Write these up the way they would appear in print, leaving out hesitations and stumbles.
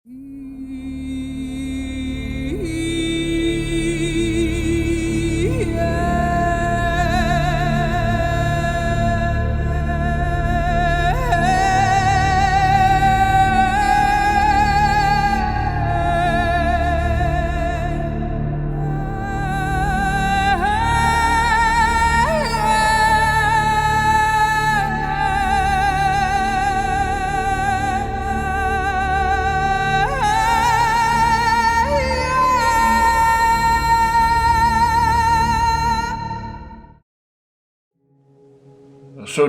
So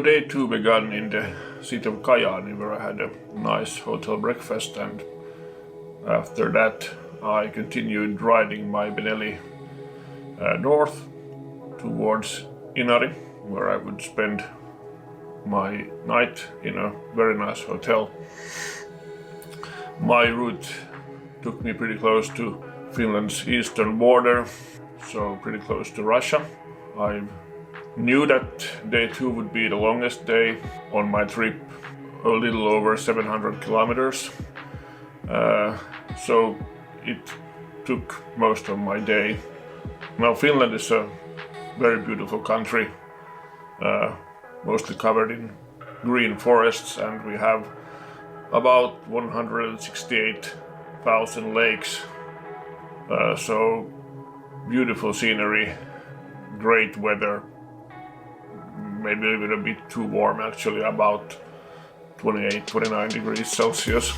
day 2 began in the city of Kajaani, where I had a nice hotel breakfast, and after that I continued riding my Benelli north towards Inari, where I would spend my night in a very nice hotel. My route took me pretty close to Finland's eastern border, so pretty close to Russia. I knew that day 2 would be the longest day on my trip, a little over 700 kilometers. So it took most of my day. Now Finland is a very beautiful country, mostly covered in green forests, and we have about 168,000 lakes. So beautiful scenery, great weather. Maybe even a bit too warm, actually, about 28-29 degrees Celsius.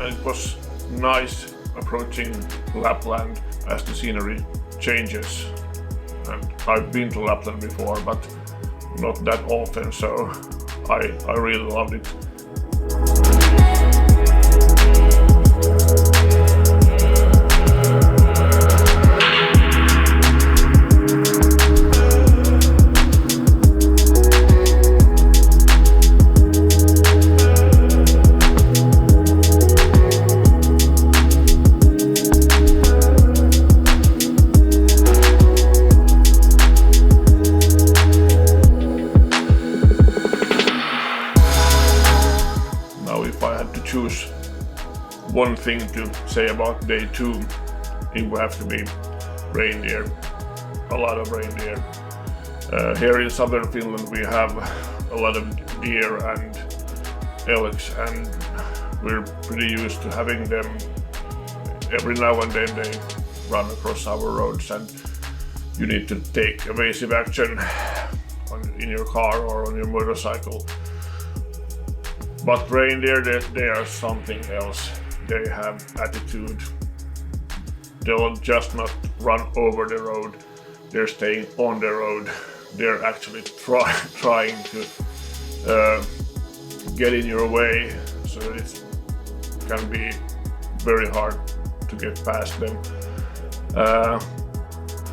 And it was nice approaching Lapland as the scenery changes. And I've been to Lapland before, but not that often, so I really loved it. Choose one thing to say about day 2, it would have to be reindeer. A lot of reindeer. Here in southern Finland we have a lot of deer and elks, and we're pretty used to having them. Every now and then they run across our roads, and you need to take evasive action in your car or on your motorcycle. But reindeer, they are something else. They have attitude. They'll just not run over the road. They're staying on the road. They're actually trying to get in your way, so it can be very hard to get past them.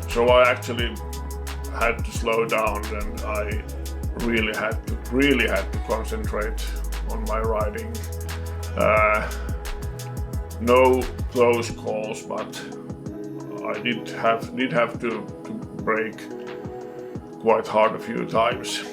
So I actually had to slow down, and I really had to concentrate on my riding. No close calls, but I did have to brake quite hard a few times.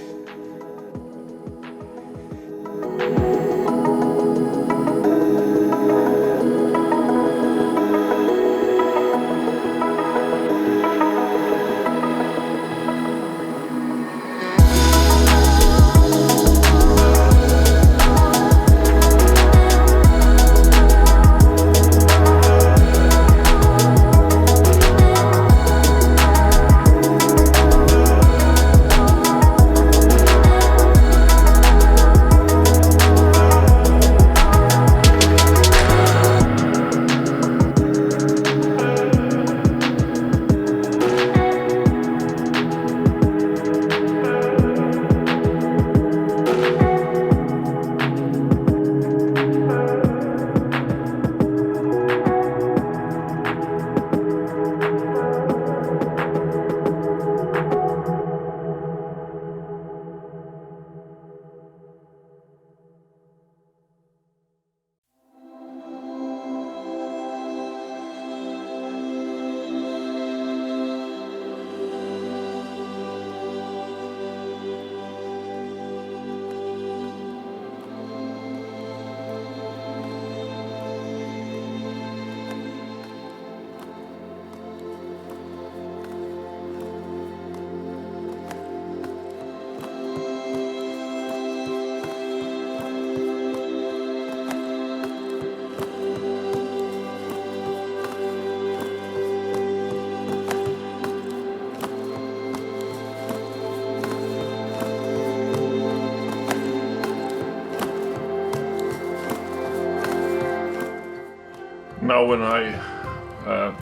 Now when I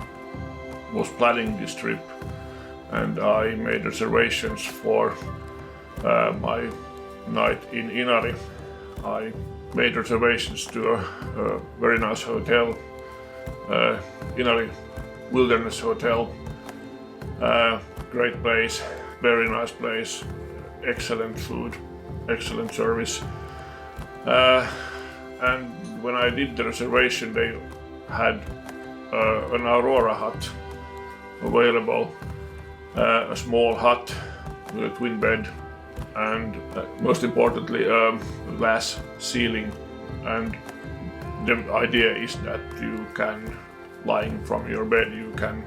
was planning this trip and I made reservations for my night in Inari, I made reservations to a very nice hotel, Inari Wilderness Hotel. Great place, very nice place, excellent food, excellent service. And when I did the reservation, they had an Aurora Hut available, a small hut with a twin bed, and most importantly a glass ceiling. And the idea is that you can, lying from your bed, you can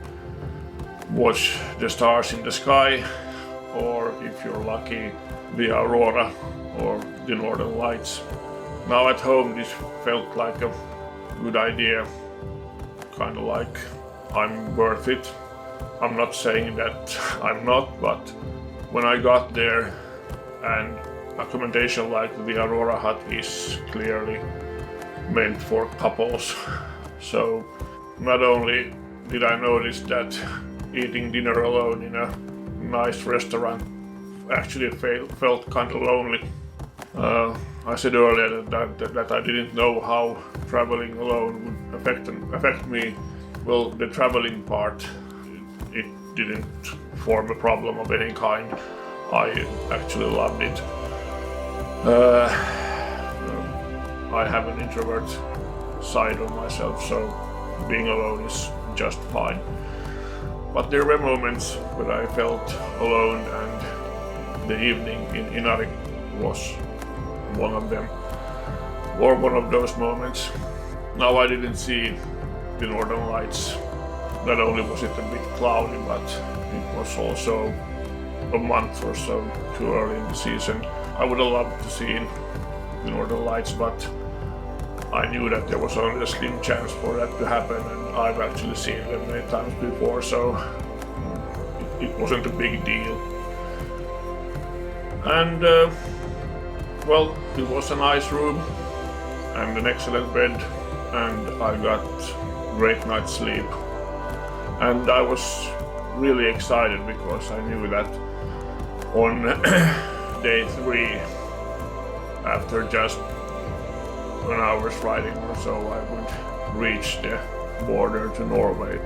watch the stars in the sky, or if you're lucky, the aurora or the northern lights. Now at home this felt like a good idea, kind of like I'm worth it. I'm not saying that I'm not, but when I got there, and accommodation like the Aurora Hut is clearly meant for couples, so not only did I notice that eating dinner alone in a nice restaurant actually felt kind of lonely. I said earlier that I didn't know how traveling alone would affect me. Well, the traveling part, it didn't form a problem of any kind. I actually loved it. I have an introvert side of myself, so being alone is just fine. But there were moments when I felt alone, and the evening in Inari was one of them, or one of those moments. Now I didn't see the northern lights. Not only was it a bit cloudy, but it was also a month or so too early in the season. I would have loved to see the northern lights, but I knew that there was only a slim chance for that to happen, and I've actually seen them many times before, so it wasn't a big deal. And well, it was a nice room and an excellent bed, and I got great night's sleep. And I was really excited because I knew that on day 3, after just an hour's riding or so, I would reach the border to Norway.